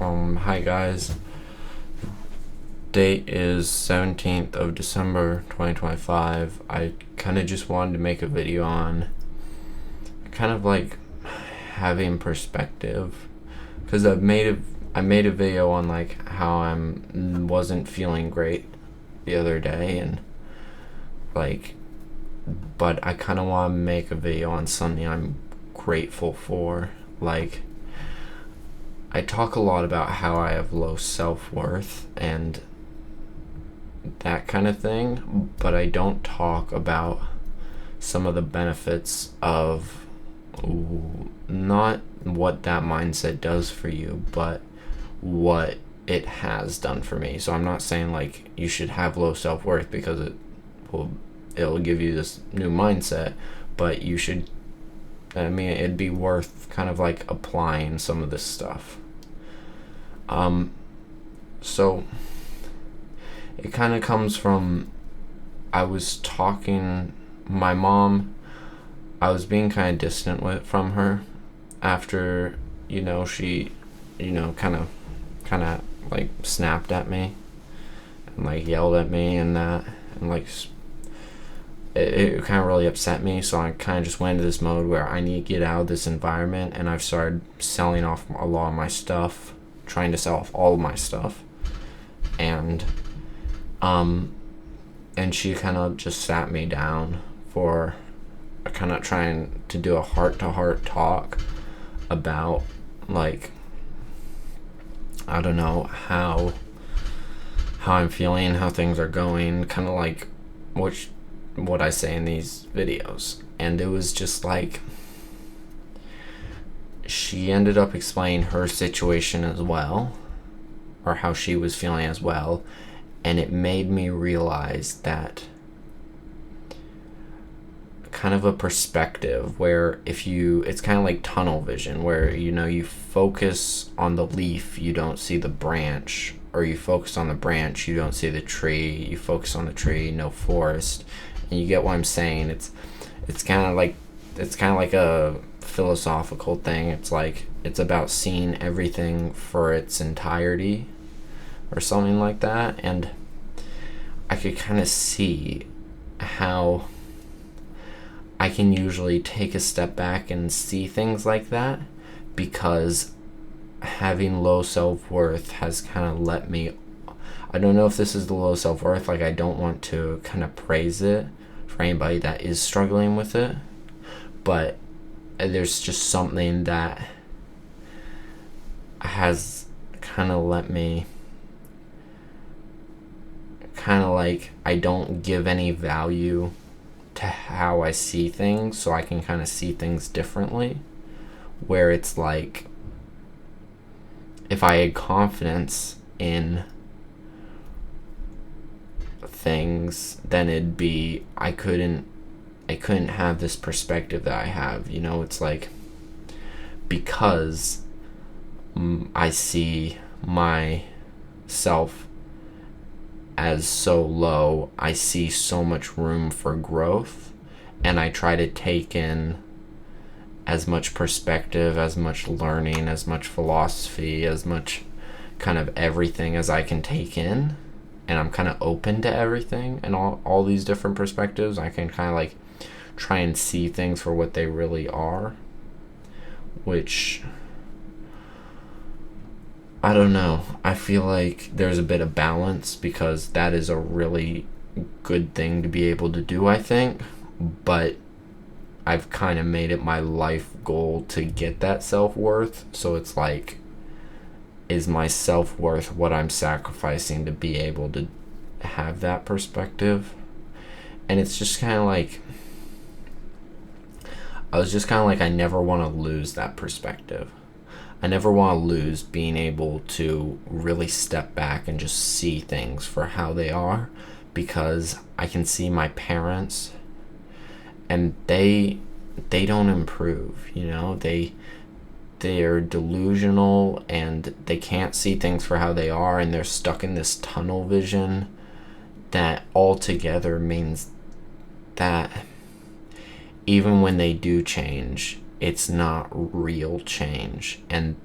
Hi guys. Date is 17th of December 2025. I kind of just wanted to make a video on kind of like having perspective, because I made a video on like how wasn't feeling great the other day, and like, but I kind of want to make a video on something I'm grateful for. Like, I talk a lot about how I have low self-worth and that kind of thing, but I don't talk about some of the benefits of not what that mindset does for you, but what it has done for me. So I'm not saying like you should have low self-worth because it'll give you this new mindset, but you should, it'd be worth kind of like applying some of this stuff. So it kind of comes from, I was talking, my mom, I was being kind of distant from her after, she, kind of like snapped at me and like yelled at me and that, and like it kind of really upset me. So I kind of just went into this mode where I need to get out of this environment, and I've started selling off a lot of my stuff, trying to sell off all of my stuff, and she kind of just sat me down for kind of trying to do a heart-to-heart talk about, like, I don't know, how I'm feeling, how things are going, kind of like what I say in these videos. And it was just like, she ended up explaining her situation as well, or how she was feeling as well, and it made me realize that kind of a perspective where it's kind of like tunnel vision, where you focus on the leaf, you don't see the branch, or you focus on the branch, you don't see the tree, you focus on the tree, no forest. And you get what I'm saying. It's kind of like a philosophical thing. It's like, it's about seeing everything for its entirety or something like that. And I could kind of see how I can usually take a step back and see things like that, because having low self-worth has kind of let me, I don't know if this is the low self-worth, like, I don't want to kind of praise it for anybody that is struggling with it, but there's just something that has kind of let me kind of like, I don't give any value to how I see things, so I can kind of see things differently, where it's like, if I had confidence in things, then it'd be, I couldn't have this perspective that I have. It's like, because I see myself as so low, I see so much room for growth, and I try to take in as much perspective, as much learning, as much philosophy, as much kind of everything as I can take in, and I'm kind of open to everything and all these different perspectives. I can kind of like try and see things for what they really are, which, I don't know, I feel like there's a bit of balance, because that is a really good thing to be able to do, I think, but I've kind of made it my life goal to get that self-worth. So it's like, is my self-worth what I'm sacrificing to be able to have that perspective? And it's just kind of like, I never want to lose that perspective. I never want to lose being able to really step back and just see things for how they are, because I can see my parents, and they don't improve. They're delusional, and they can't see things for how they are, and they're stuck in this tunnel vision that altogether means that even when they do change, it's not real change. And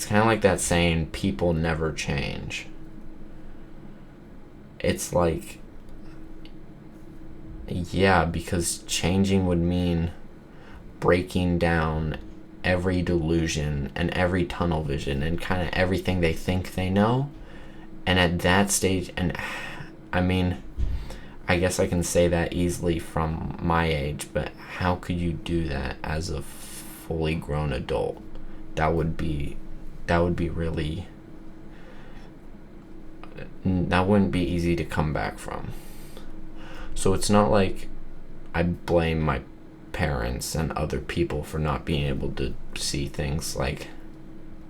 it's kind of like that saying, people never change. It's like, yeah, because changing would mean breaking down every delusion and every tunnel vision and kind of everything they think they know. And at that stage, and I mean, I guess I can say that easily from my age, but how could you do that as a fully grown adult? That would be really, that wouldn't be easy to come back from. So it's not like I blame my parents and other people for not being able to see things like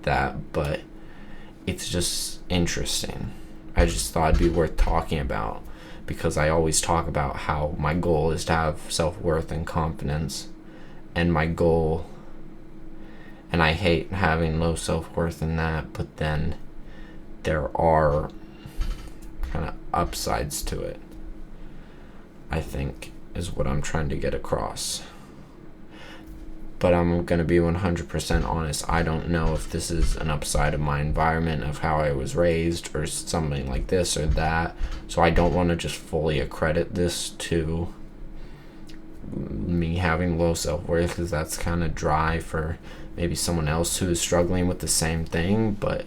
that, but it's just interesting. I just thought it'd be worth talking about, because I always talk about how my goal is to have self-worth and confidence, and my goal, and I hate having low self-worth in that, but then there are kind of upsides to it, I think, is what I'm trying to get across. But I'm going to be 100% honest. I don't know if this is an upside of my environment, of how I was raised, or something like this or that. So I don't want to just fully accredit this to me having low self-worth, because that's kind of dry for maybe someone else who is struggling with the same thing but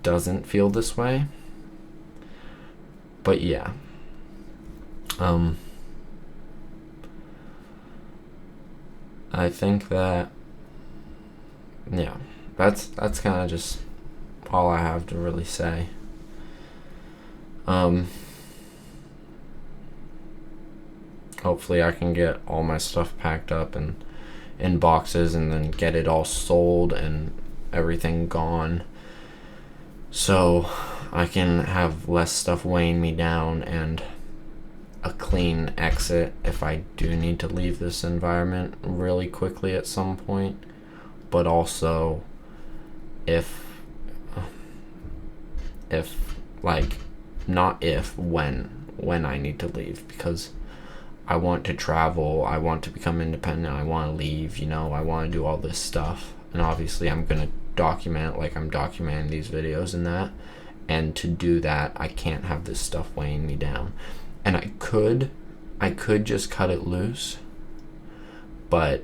doesn't feel this way. But yeah. I think that, yeah, that's kind of just all I have to really say. Hopefully I can get all my stuff packed up and in boxes, and then get it all sold and everything gone, so I can have less stuff weighing me down, and a clean exit if I do need to leave this environment really quickly at some point. But also, if like, not if, when I need to leave, because I want to travel, I want to become independent, I want to leave, I want to do all this stuff, and obviously I'm going to document it like I'm documenting these videos and that, and to do that I can't have this stuff weighing me down. And I could just cut it loose, but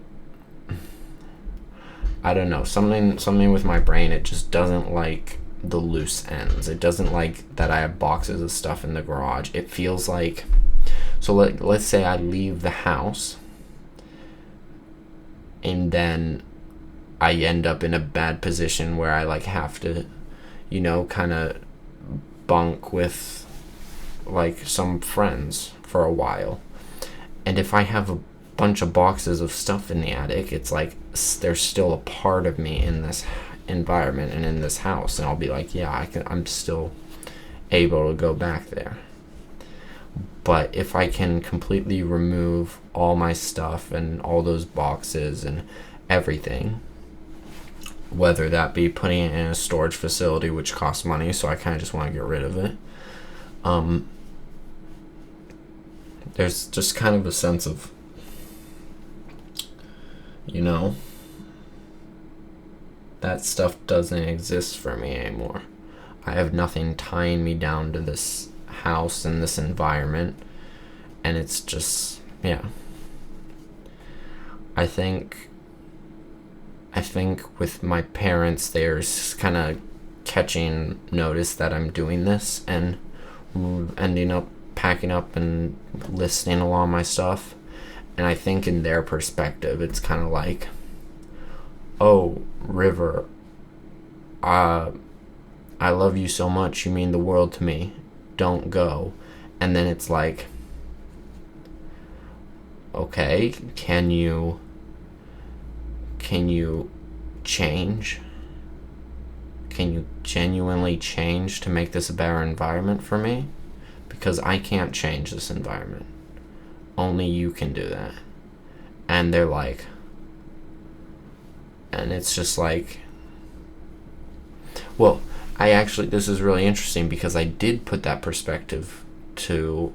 I don't know, something with my brain, it just doesn't like the loose ends. It doesn't like that I have boxes of stuff in the garage. It feels like, so let's say I leave the house and then I end up in a bad position where I like have to, kind of bunk with like some friends for a while. And if I have a bunch of boxes of stuff in the attic, it's like there's still a part of me in this environment and in this house, and I'll be like, yeah, I'm still able to go back there. But if I can completely remove all my stuff and all those boxes and everything, whether that be putting it in a storage facility, which costs money, so I kind of just want to get rid of it, there's just kind of a sense of, that stuff doesn't exist for me anymore. I have nothing tying me down to this house and this environment, and it's just, yeah. I think with my parents, they're kind of catching notice that I'm doing this and ending up packing up and listing along my stuff. And I think in their perspective, it's kind of like, oh, River, I love you so much, you mean the world to me, don't go. And then it's like, okay, can you change? Can you genuinely change to make this a better environment for me? Because I can't change this environment. Only you can do that. And they're like, and it's just like, well, this is really interesting, because I did put that perspective to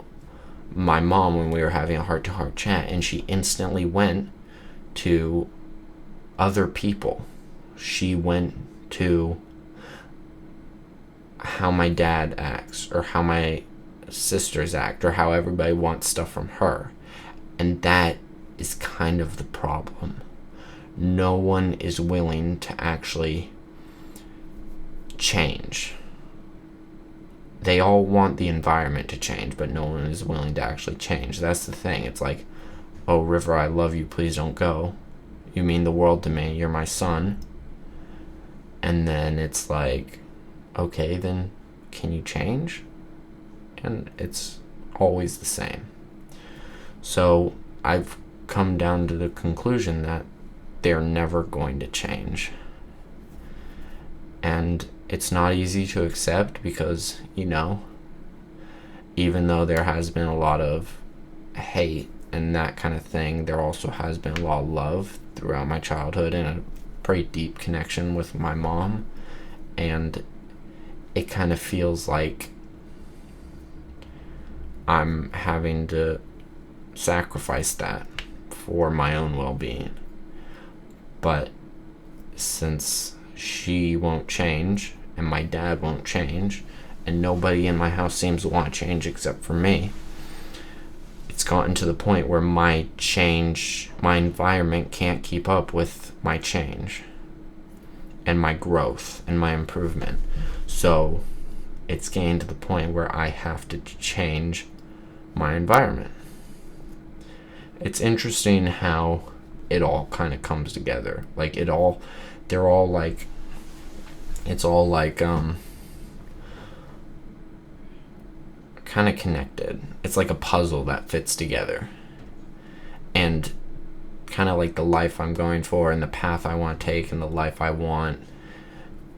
my mom when we were having a heart-to-heart chat, and she instantly went to other people. She went to how my dad acts or how my sisters act or how everybody wants stuff from her. And that is kind of the problem. No one is willing to actually change. They all want the environment to change, but no one is willing to actually change. That's the thing. It's like, oh, River, I love you, please don't go. You mean the world to me, you're my son. And then it's like, okay, then can you change? And it's always the same. So I've come down to the conclusion that they're never going to change. And it's not easy to accept because, even though there has been a lot of hate and that kind of thing, there also has been a lot of love throughout my childhood and a pretty deep connection with my mom. And it kind of feels like I'm having to sacrifice that for my own well-being. But since she won't change and my dad won't change and nobody in my house seems to want to change except for me, it's gotten to the point where my environment can't keep up with my change and my growth and my improvement. So it's getting to the point where I have to change my environment. It's interesting how it all kind of comes together. Like it's all like kind of connected. It's like a puzzle that fits together. And kind of like the life I'm going for and the path I want to take and the life I want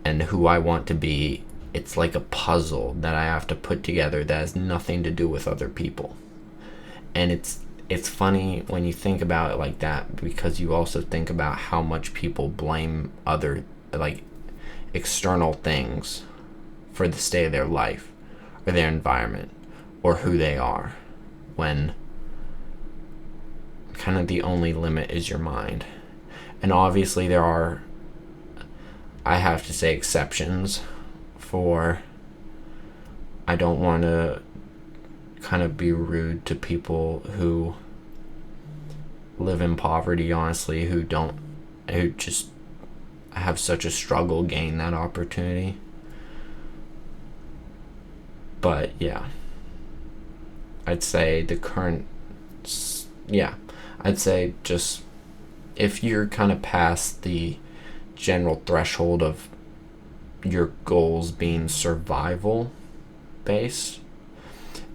and who I want to be, it's like a puzzle that I have to put together that has nothing to do with other people. And it's funny when you think about it like that, because you also think about how much people blame other, like, external things for the state of their life or their environment or who they are, when kind of the only limit is your mind. And obviously there are, I have to say, exceptions for, I don't want to kind of be rude to people who live in poverty, honestly, who just have such a struggle getting that opportunity. But yeah, I'd say I'd say just if you're kind of past the general threshold of your goals being survival based,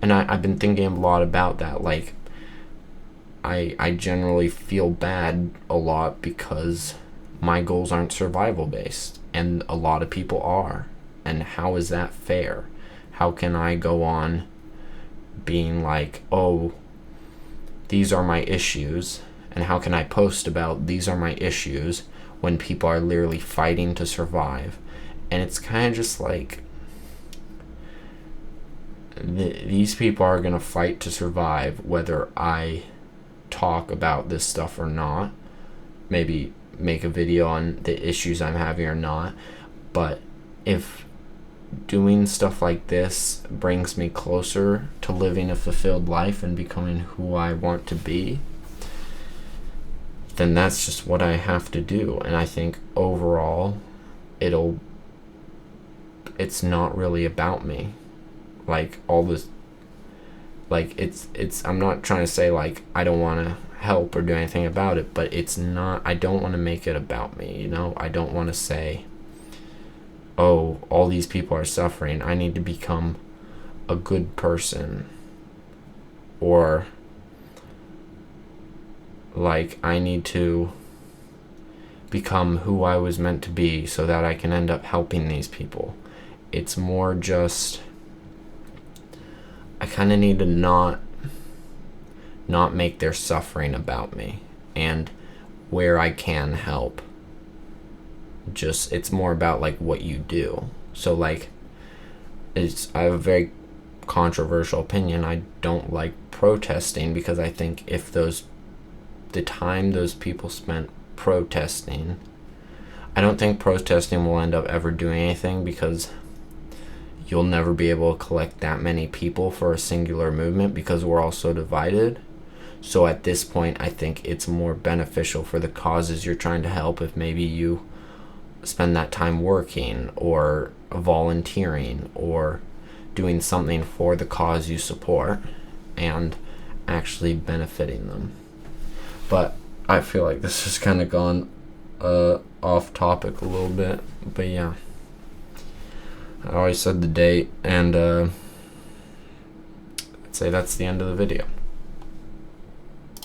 and I've been thinking a lot about that. Like, I generally feel bad a lot because my goals aren't survival based, and a lot of people are. And how is that fair? How can I go on being like, oh, these are my issues, and how can I post about these are my issues when people are literally fighting to survive? And it's kind of just like, these people are going to fight to survive whether I talk about this stuff or not, maybe make a video on the issues I'm having or not. But if doing stuff like this brings me closer to living a fulfilled life and becoming who I want to be, then that's just what I have to do. And I think overall it's not really about me. Like, all this, like, it's I'm not trying to say like I don't want to help or do anything about it, but it's not, I don't want to make it about me, I don't want to say, oh, all these people are suffering, I need to become a good person, or like I need to become who I was meant to be so that I can end up helping these people. It's more just, I kind of need to not make their suffering about me, and where I can help, just, it's more about like what you do. So like, I have a very controversial opinion. I don't like protesting, because I think if the time those people spent protesting, I don't think protesting will end up ever doing anything, because you'll never be able to collect that many people for a singular movement, because we're all so divided. So at this point, I think it's more beneficial for the causes you're trying to help if maybe you spend that time working or volunteering or doing something for the cause you support and actually benefiting them. But I feel like this has kind of gone off topic a little bit. But yeah, I always said the date, and I'd say that's the end of the video.